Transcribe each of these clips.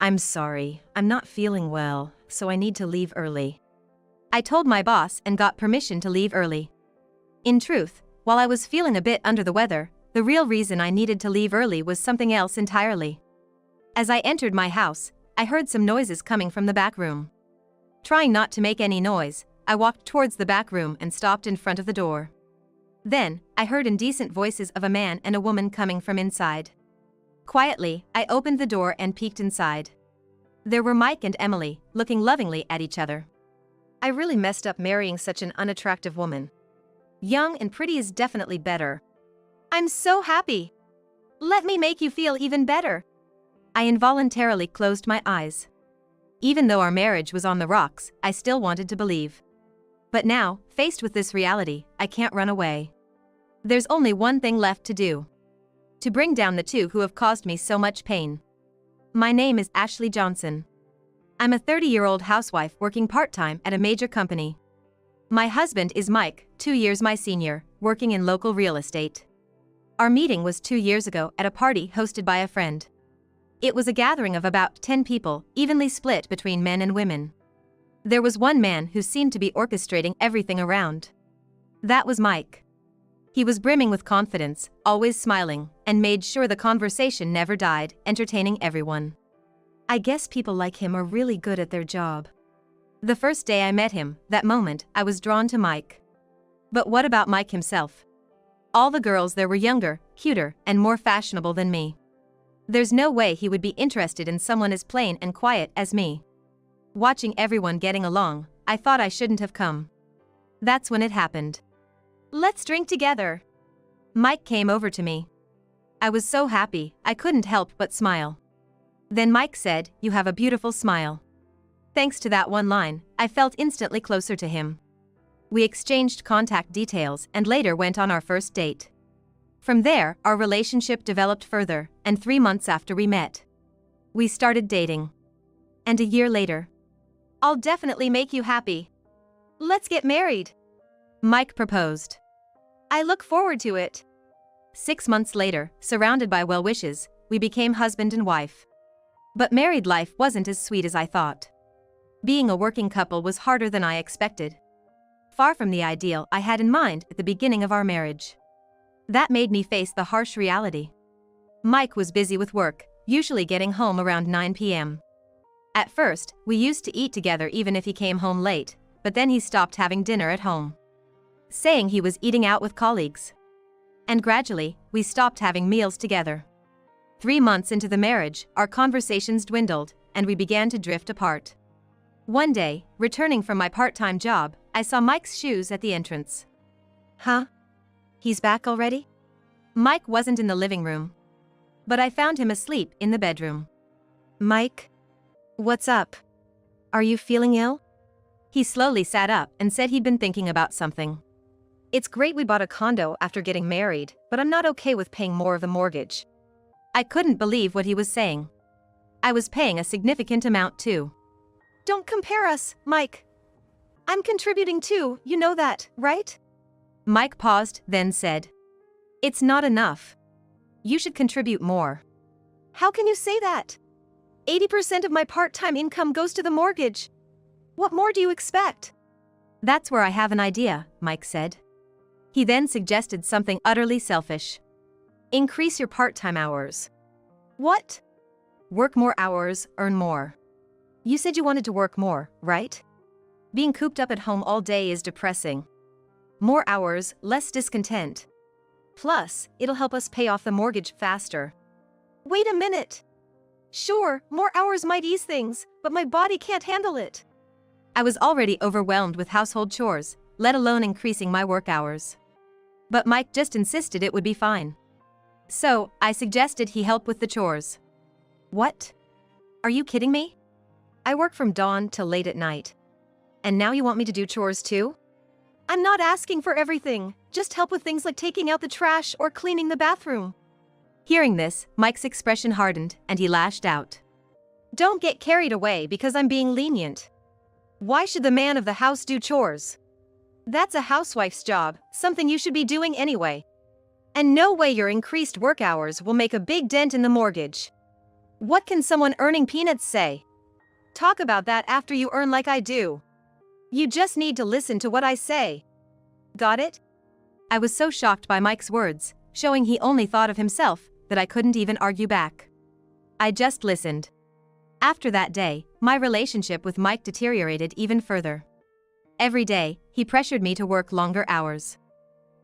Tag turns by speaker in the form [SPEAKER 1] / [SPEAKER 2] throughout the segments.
[SPEAKER 1] I'm sorry, I'm not feeling well, so I need to leave early. I told my boss and got permission to leave early. In truth, while I was feeling a bit under the weather, the real reason I needed to leave early was something else entirely. As I entered my house, I heard some noises coming from the back room. Trying not to make any noise, I walked towards the back room and stopped in front of the door. Then, I heard indecent voices of a man and a woman coming from inside. Quietly, I opened the door and peeked inside. There were Mike and Emily, looking lovingly at each other. I really messed up marrying such an unattractive woman. Young and pretty is definitely better. I'm so happy. Let me make you feel even better. I involuntarily closed my eyes. Even though our marriage was on the rocks, I still wanted to believe. But now, faced with this reality, I can't run away. There's only one thing left to do. To bring down the two who have caused me so much pain. My name is Ashley Johnson. I'm a 30-year-old housewife working part-time at a major company. My husband is Mike, 2 years my senior, working in local real estate. Our meeting was 2 years ago at a party hosted by a friend. It was a gathering of about 10 people, evenly split between men and women. There was one man who seemed to be orchestrating everything around. That was Mike. He was brimming with confidence, always smiling, and made sure the conversation never died, entertaining everyone. I guess people like him are really good at their job. The first day I met him, that moment, I was drawn to Mike. But what about Mike himself? All the girls there were younger, cuter, and more fashionable than me. There's no way he would be interested in someone as plain and quiet as me. Watching everyone getting along, I thought I shouldn't have come. That's when it happened. Let's drink together. Mike came over to me. I was so happy, I couldn't help but smile. Then Mike said, "You have a beautiful smile." Thanks to that one line, I felt instantly closer to him. We exchanged contact details and later went on our first date. From there, our relationship developed further, and 3 months after we met, we started dating. And a year later, "I'll definitely make you happy. Let's get married," Mike proposed. I look forward to it. 6 months later, surrounded by well wishes, we became husband and wife. But married life wasn't as sweet as I thought. Being a working couple was harder than I expected. Far from the ideal I had in mind at the beginning of our marriage. That made me face the harsh reality. Mike was busy with work, usually getting home around 9 p.m. At first, we used to eat together even if he came home late, but then he stopped having dinner at home, saying he was eating out with colleagues. And gradually, we stopped having meals together. 3 months into the marriage, our conversations dwindled, and we began to drift apart. One day, returning from my part-time job, I saw Mike's shoes at the entrance. Huh? He's back already? Mike wasn't in the living room. But I found him asleep in the bedroom. Mike? What's up? Are you feeling ill? He slowly sat up and said he'd been thinking about something. It's great we bought a condo after getting married, but I'm not okay with paying more of the mortgage. I couldn't believe what he was saying. I was paying a significant amount too. Don't compare us, Mike. I'm contributing too, you know that, right? Mike paused, then said, "It's not enough. You should contribute more." How can you say that? 80% of my part-time income goes to the mortgage. What more do you expect? That's where I have an idea, Mike said. He then suggested something utterly selfish. Increase your part-time hours. What? Work more hours, earn more. You said you wanted to work more, right? Being cooped up at home all day is depressing. More hours, less discontent. Plus, it'll help us pay off the mortgage faster. Wait a minute. Sure, more hours might ease things, but my body can't handle it. I was already overwhelmed with household chores, let alone increasing my work hours. But Mike just insisted it would be fine. So, I suggested he help with the chores. What? Are you kidding me? I work from dawn till late at night. And now you want me to do chores too? I'm not asking for everything, just help with things like taking out the trash or cleaning the bathroom. Hearing this, Mike's expression hardened and he lashed out. Don't get carried away because I'm being lenient. Why should the man of the house do chores? That's a housewife's job, something you should be doing anyway. And no way your increased work hours will make a big dent in the mortgage. What can someone earning peanuts say? Talk about that after you earn like I do. You just need to listen to what I say. Got it? I was so shocked by Mike's words, showing he only thought of himself, that I couldn't even argue back. I just listened. After that day, my relationship with Mike deteriorated even further. Every day, he pressured me to work longer hours.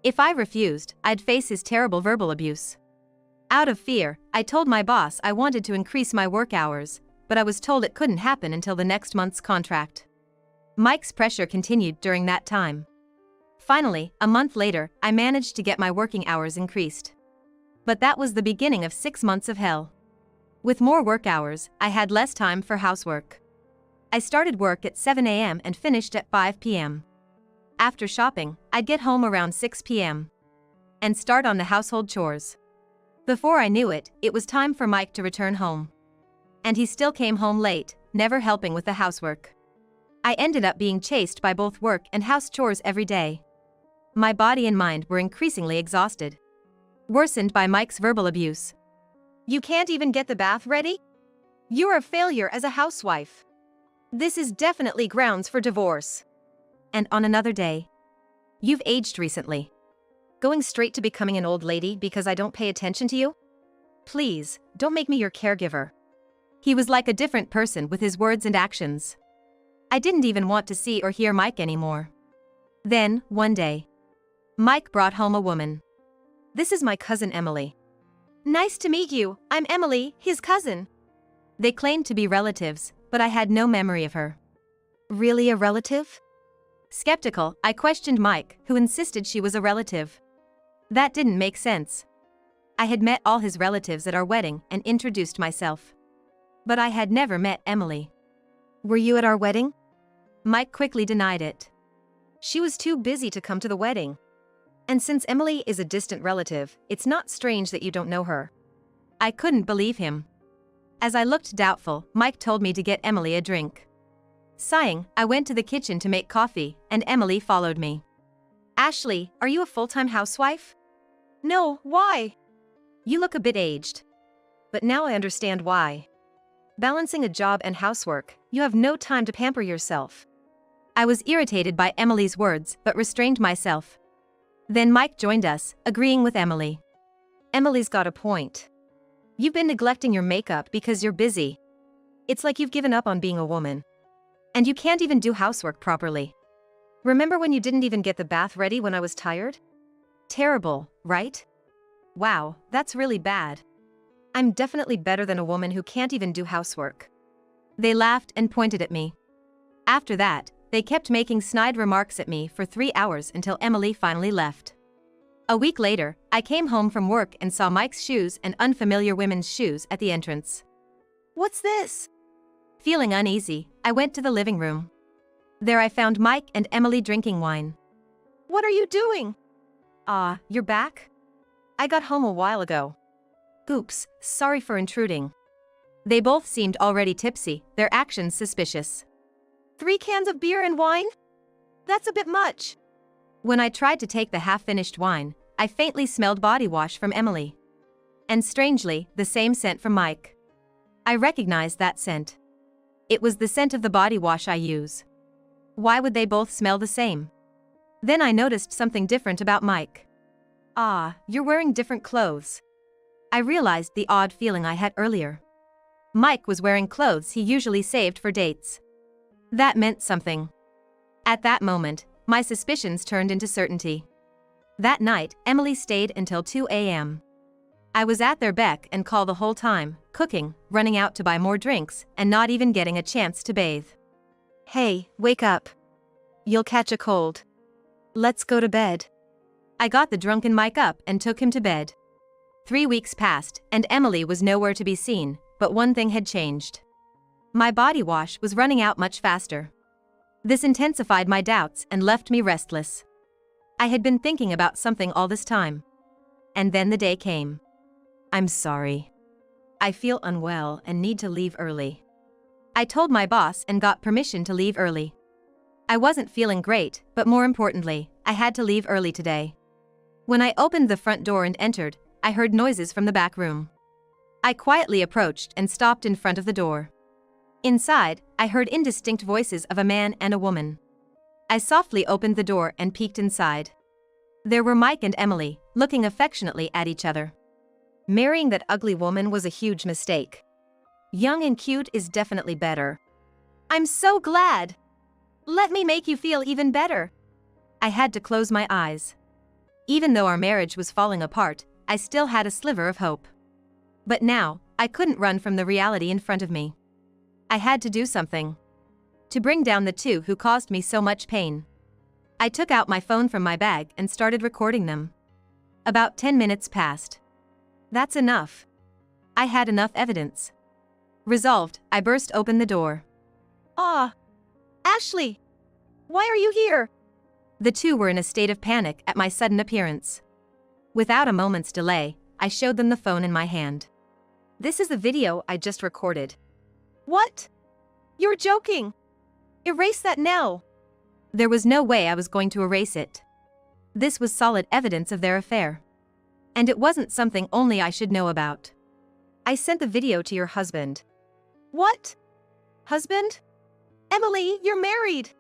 [SPEAKER 1] If I refused, I'd face his terrible verbal abuse. Out of fear, I told my boss I wanted to increase my work hours, but I was told it couldn't happen until the next month's contract. Mike's pressure continued during that time. Finally, a month later, I managed to get my working hours increased. But that was the beginning of 6 months of hell. With more work hours, I had less time for housework. I started work at 7 a.m. and finished at 5 p.m. After shopping, I'd get home around 6 p.m. and start on the household chores. Before I knew it, it was time for Mike to return home. And he still came home late, never helping with the housework. I ended up being chased by both work and house chores every day. My body and mind were increasingly exhausted, worsened by Mike's verbal abuse. You can't even get the bath ready? You're a failure as a housewife. This is definitely grounds for divorce. And on another day, you've aged recently. Going straight to becoming an old lady because I don't pay attention to you? Please, don't make me your caregiver. He was like a different person with his words and actions. I didn't even want to see or hear Mike anymore. Then, one day, Mike brought home a woman. This is my cousin Emily. Nice to meet you, I'm Emily, his cousin. They claimed to be relatives, but I had no memory of her. Really a relative? Skeptical, I questioned Mike, who insisted she was a relative. That didn't make sense. I had met all his relatives at our wedding and introduced myself. But I had never met Emily. Were you at our wedding? Mike quickly denied it. She was too busy to come to the wedding. And since Emily is a distant relative, it's not strange that you don't know her. I couldn't believe him. As I looked doubtful, Mike told me to get Emily a drink. Sighing, I went to the kitchen to make coffee, and Emily followed me. Ashley, are you a full-time housewife? No, why? You look a bit aged. But now I understand why. Balancing a job and housework, you have no time to pamper yourself. I was irritated by Emily's words, but restrained myself. Then Mike joined us, agreeing with Emily. Emily's got a point. You've been neglecting your makeup because you're busy. It's like you've given up on being a woman. And you can't even do housework properly. Remember when you didn't even get the bath ready when I was tired? Terrible, right? Wow, that's really bad. I'm definitely better than a woman who can't even do housework. They laughed and pointed at me. After that, they kept making snide remarks at me for 3 hours until Emily finally left. A week later, I came home from work and saw Mike's shoes and unfamiliar women's shoes at the entrance. What's this? Feeling uneasy, I went to the living room. There I found Mike and Emily drinking wine. What are you doing? You're back? I got home a while ago. Oops, sorry for intruding. They both seemed already tipsy, their actions suspicious. 3 cans of beer and wine? That's a bit much. When I tried to take the half-finished wine, I faintly smelled body wash from Emily. And strangely, the same scent from Mike. I recognized that scent. It was the scent of the body wash I use. Why would they both smell the same? Then I noticed something different about Mike. You're wearing different clothes. I realized the odd feeling I had earlier. Mike was wearing clothes he usually saved for dates. That meant something. At that moment, my suspicions turned into certainty. That night, Emily stayed until 2 a.m. I was at their beck and call the whole time, cooking, running out to buy more drinks, and not even getting a chance to bathe. Hey, wake up. You'll catch a cold. Let's go to bed. I got the drunken Mike up and took him to bed. 3 weeks passed, and Emily was nowhere to be seen, but one thing had changed. My body wash was running out much faster. This intensified my doubts and left me restless. I had been thinking about something all this time. And then the day came. I'm sorry. I feel unwell and need to leave early. I told my boss and got permission to leave early. I wasn't feeling great, but more importantly, I had to leave early today. When I opened the front door and entered, I heard noises from the back room. I quietly approached and stopped in front of the door. Inside, I heard indistinct voices of a man and a woman. I softly opened the door and peeked inside. There were Mike and Emily, looking affectionately at each other. Marrying that ugly woman was a huge mistake. Young and cute is definitely better. I'm so glad. Let me make you feel even better. I had to close my eyes. Even though our marriage was falling apart, I still had a sliver of hope. But now, I couldn't run from the reality in front of me. I had to do something to bring down the two who caused me so much pain. I took out my phone from my bag and started recording them. About 10 minutes passed. That's enough. I had enough evidence. Resolved, I burst open the door. Ashley! Why are you here? The two were in a state of panic at my sudden appearance. Without a moment's delay, I showed them the phone in my hand. This is the video I just recorded. What? You're joking! Erase that now! There was no way I was going to erase it. This was solid evidence of their affair. And it wasn't something only I should know about. I sent the video to your husband. What? Husband? Emily, you're married!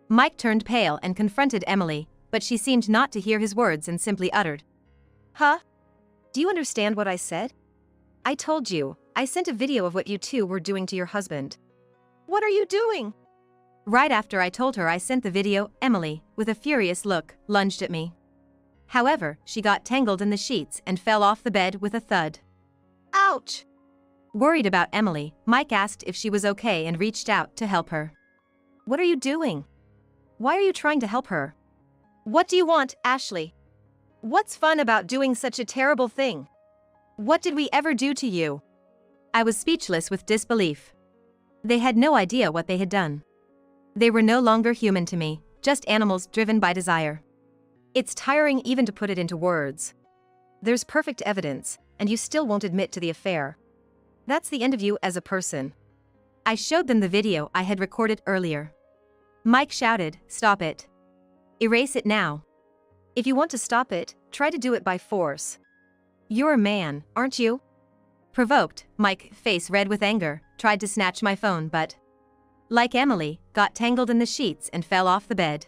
[SPEAKER 1] Mike turned pale and confronted Emily, but she seemed not to hear his words and simply uttered. Huh? Do you understand what I said? I told you, I sent a video of what you two were doing to your husband. What are you doing? Right after I told her I sent the video, Emily, with a furious look, lunged at me. However, she got tangled in the sheets and fell off the bed with a thud. Ouch! Worried about Emily, Mike asked if she was okay and reached out to help her. What are you doing? Why are you trying to help her? What do you want, Ashley? What's fun about doing such a terrible thing? What did we ever do to you? I was speechless with disbelief. They had no idea what they had done. They were no longer human to me, just animals driven by desire. It's tiring even to put it into words. There's perfect evidence, and you still won't admit to the affair. That's the end of you as a person. I showed them the video I had recorded earlier. Mike shouted, "Stop it. Erase it now. If you want to stop it, try to do it by force. You're a man, aren't you?" Provoked, Mike, face red with anger, tried to snatch my phone but, like Emily, got tangled in the sheets and fell off the bed.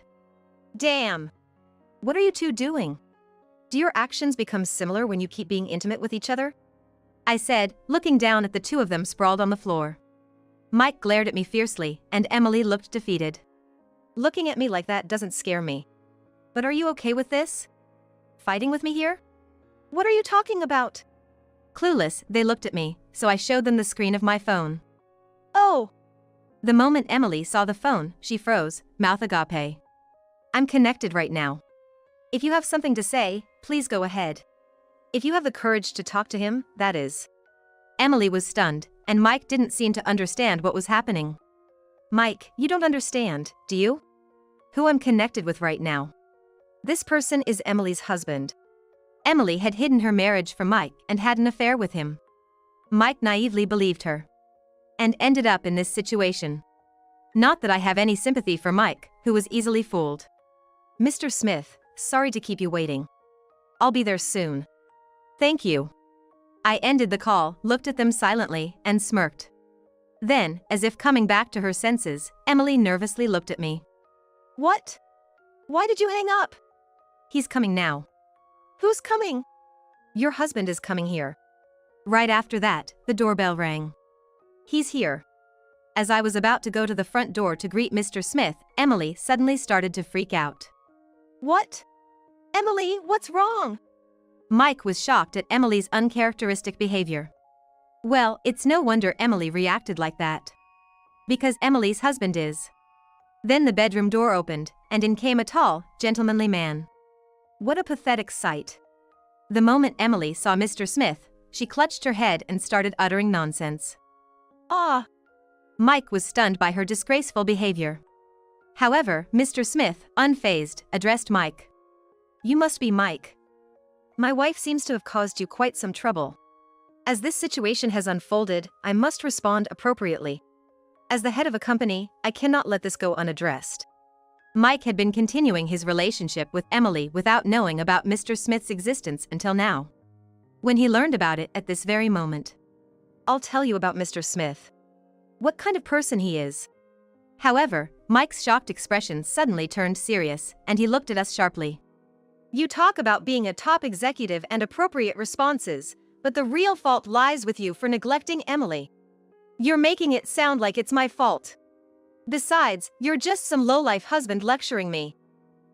[SPEAKER 1] Damn! What are you two doing? Do your actions become similar when you keep being intimate with each other? I said, looking down at the two of them sprawled on the floor. Mike glared at me fiercely, and Emily looked defeated. Looking at me like that doesn't scare me. But are you okay with this? Fighting with me here? What are you talking about? Clueless, they looked at me, so I showed them the screen of my phone. Oh! The moment Emily saw the phone, she froze, mouth agape. I'm connected right now. If you have something to say, please go ahead. If you have the courage to talk to him, that is. Emily was stunned, and Mike didn't seem to understand what was happening. Mike, you don't understand, do you? Who I'm connected with right now. This person is Emily's husband. Emily had hidden her marriage from Mike and had an affair with him. Mike naively believed her. And ended up in this situation. Not that I have any sympathy for Mike, who was easily fooled. Mr. Smith, sorry to keep you waiting. I'll be there soon. Thank you. I ended the call, looked at them silently, and smirked. Then, as if coming back to her senses, Emily nervously looked at me. What? Why did you hang up? He's coming now. Who's coming? Your husband is coming here. Right after that, the doorbell rang. He's here. As I was about to go to the front door to greet Mr. Smith, Emily suddenly started to freak out. What? Emily, what's wrong? Mike was shocked at Emily's uncharacteristic behavior. Well, it's no wonder Emily reacted like that. Because Emily's husband is. Then the bedroom door opened, and in came a tall, gentlemanly man. What a pathetic sight. The moment Emily saw Mr. Smith, she clutched her head and started uttering nonsense. Ah! Mike was stunned by her disgraceful behavior. However, Mr. Smith, unfazed, addressed Mike. You must be Mike. My wife seems to have caused you quite some trouble. As this situation has unfolded, I must respond appropriately. As the head of a company, I cannot let this go unaddressed. Mike had been continuing his relationship with Emily without knowing about Mr. Smith's existence until now. When he learned about it at this very moment, I'll tell you about Mr. Smith. What kind of person he is. However, Mike's shocked expression suddenly turned serious, and he looked at us sharply. You talk about being a top executive and appropriate responses, but the real fault lies with you for neglecting Emily. You're making it sound like it's my fault. Besides, you're just some lowlife husband lecturing me.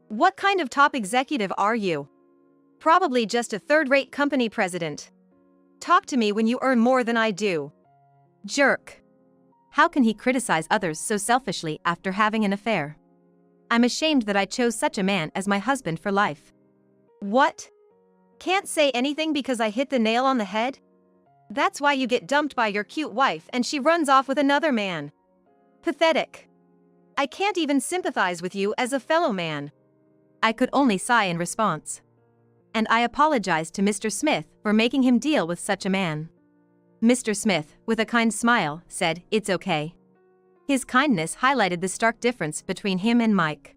[SPEAKER 1] What kind of top executive are you? Probably just a third-rate company president. Talk to me when you earn more than I do. Jerk. How can he criticize others so selfishly after having an affair? I'm ashamed that I chose such a man as my husband for life. What? Can't say anything because I hit the nail on the head? That's why you get dumped by your cute wife and she runs off with another man. Pathetic. I can't even sympathize with you as a fellow man. I could only sigh in response. And I apologized to Mr. Smith for making him deal with such a man. Mr. Smith, with a kind smile, said, "It's okay." His kindness highlighted the stark difference between him and Mike.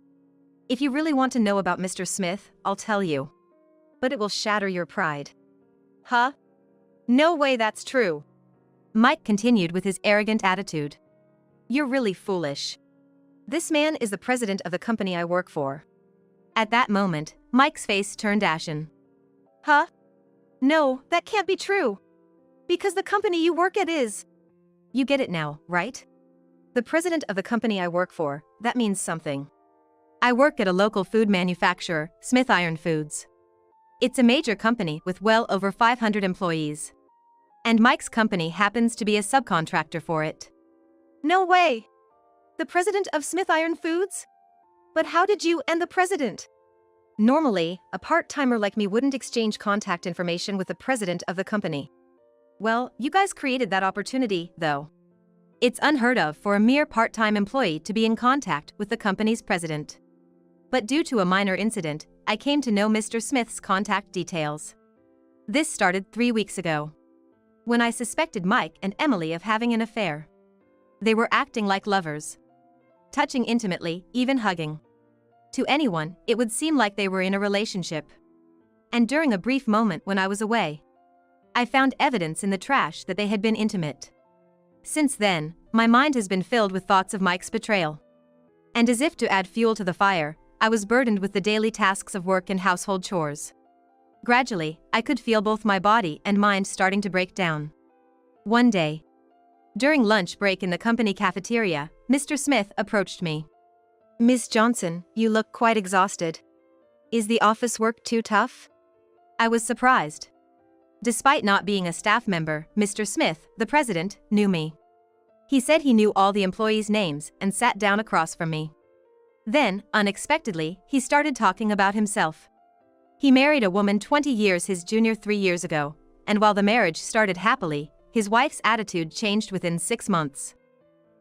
[SPEAKER 1] If you really want to know about Mr. Smith, I'll tell you. But it will shatter your pride. Huh? No way that's true. Mike continued with his arrogant attitude. You're really foolish. This man is the president of the company I work for. At that moment, Mike's face turned ashen. Huh? No, that can't be true. Because the company you work at is. You get it now, right? The president of the company I work for, that means something. I work at a local food manufacturer, Smith Iron Foods. It's a major company with well over 500 employees. And Mike's company happens to be a subcontractor for it. No way! The president of Smith Iron Foods? But how did you and the president? Normally, a part-timer like me wouldn't exchange contact information with the president of the company. Well, you guys created that opportunity, though. It's unheard of for a mere part-time employee to be in contact with the company's president. But due to a minor incident, I came to know Mr. Smith's contact details. This started 3 weeks ago, when I suspected Mike and Emily of having an affair. They were acting like lovers, touching intimately, even hugging. To anyone, it would seem like they were in a relationship. And during a brief moment when I was away, I found evidence in the trash that they had been intimate. Since then, my mind has been filled with thoughts of Mike's betrayal. And as if to add fuel to the fire, I was burdened with the daily tasks of work and household chores. Gradually, I could feel both my body and mind starting to break down. One day, during lunch break in the company cafeteria, Mr. Smith approached me. Miss Johnson, you look quite exhausted. Is the office work too tough? I was surprised. Despite not being a staff member, Mr. Smith, the president, knew me. He said he knew all the employees' names and sat down across from me. Then, unexpectedly, he started talking about himself. He married a woman 20 years his junior 3 years ago, and while the marriage started happily, his wife's attitude changed within 6 months.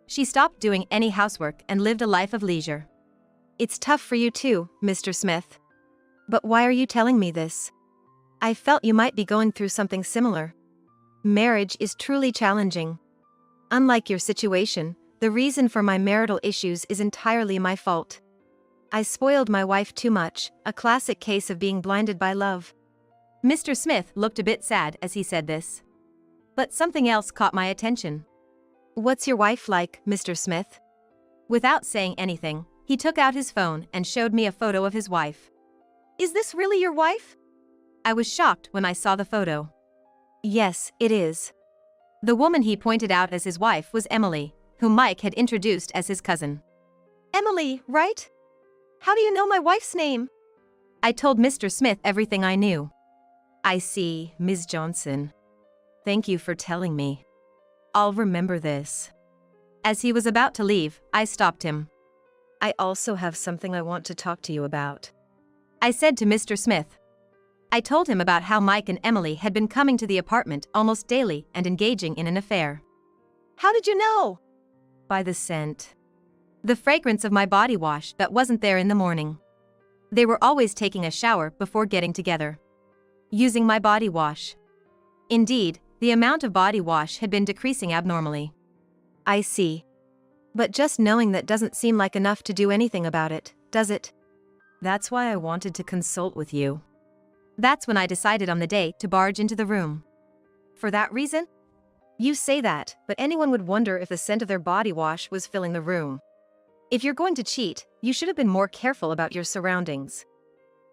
[SPEAKER 1] She stopped doing any housework and lived a life of leisure. It's tough for you too, Mr. Smith. But why are you telling me this? I felt you might be going through something similar. Marriage is truly challenging. Unlike your situation, the reason for my marital issues is entirely my fault. I spoiled my wife too much, a classic case of being blinded by love. Mr. Smith looked a bit sad as he said this. But something else caught my attention. What's your wife like, Mr. Smith? Without saying anything, he took out his phone and showed me a photo of his wife. Is this really your wife? I was shocked when I saw the photo. Yes, it is. The woman he pointed out as his wife was Emily, whom Mike had introduced as his cousin. Emily, right? How do you know my wife's name? I told Mr. Smith everything I knew. I see, Ms. Johnson. Thank you for telling me. I'll remember this. As he was about to leave, I stopped him. I also have something I want to talk to you about, I said to Mr. Smith. I told him about how Mike and Emily had been coming to the apartment almost daily and engaging in an affair. How did you know? By the scent. The fragrance of my body wash that wasn't there in the morning. They were always taking a shower before getting together, using my body wash. Indeed, the amount of body wash had been decreasing abnormally. I see. But just knowing that doesn't seem like enough to do anything about it, does it? That's why I wanted to consult with you. That's when I decided on the day to barge into the room. For that reason? You say that, but anyone would wonder if the scent of their body wash was filling the room. If you're going to cheat, you should have been more careful about your surroundings.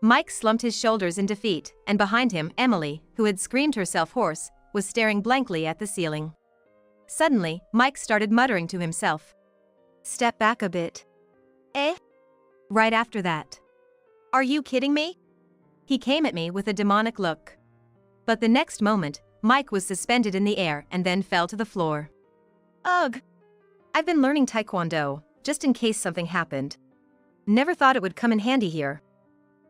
[SPEAKER 1] Mike slumped his shoulders in defeat, and behind him, Emily, who had screamed herself hoarse, was staring blankly at the ceiling. Suddenly, Mike started muttering to himself. Step back a bit. Eh? Right after that. Are you kidding me? He came at me with a demonic look. But the next moment, Mike was suspended in the air and then fell to the floor. Ugh! I've been learning Taekwondo, just in case something happened. Never thought it would come in handy here.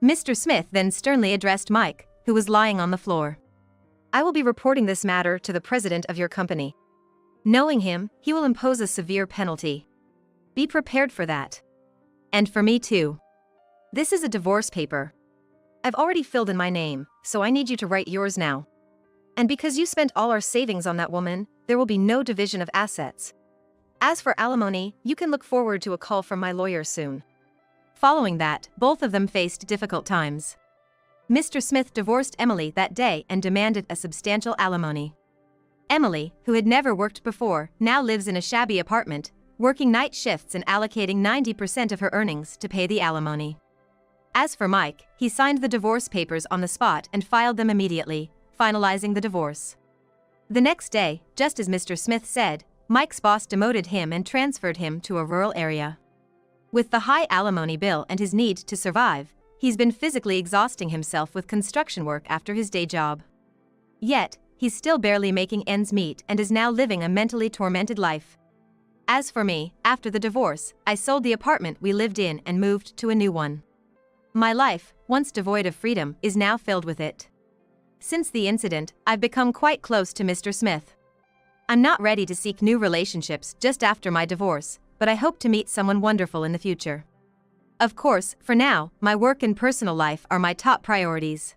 [SPEAKER 1] Mr. Smith then sternly addressed Mike, who was lying on the floor. I will be reporting this matter to the president of your company. Knowing him, he will impose a severe penalty. Be prepared for that. And for me too. This is a divorce paper. I've already filled in my name, so I need you to write yours now. And because you spent all our savings on that woman, there will be no division of assets. As for alimony, you can look forward to a call from my lawyer soon. Following that, both of them faced difficult times. Mr. Smith divorced Emily that day and demanded a substantial alimony. Emily, who had never worked before, now lives in a shabby apartment, working night shifts and allocating 90% of her earnings to pay the alimony. As for Mike, he signed the divorce papers on the spot and filed them immediately, finalizing the divorce. The next day, just as Mr. Smith said, Mike's boss demoted him and transferred him to a rural area. With the high alimony bill and his need to survive, he's been physically exhausting himself with construction work after his day job. Yet, he's still barely making ends meet and is now living a mentally tormented life. As for me, after the divorce, I sold the apartment we lived in and moved to a new one. My life, once devoid of freedom, is now filled with it. Since the incident, I've become quite close to Mr. Smith. I'm not ready to seek new relationships just after my divorce, but I hope to meet someone wonderful in the future. Of course, for now, my work and personal life are my top priorities.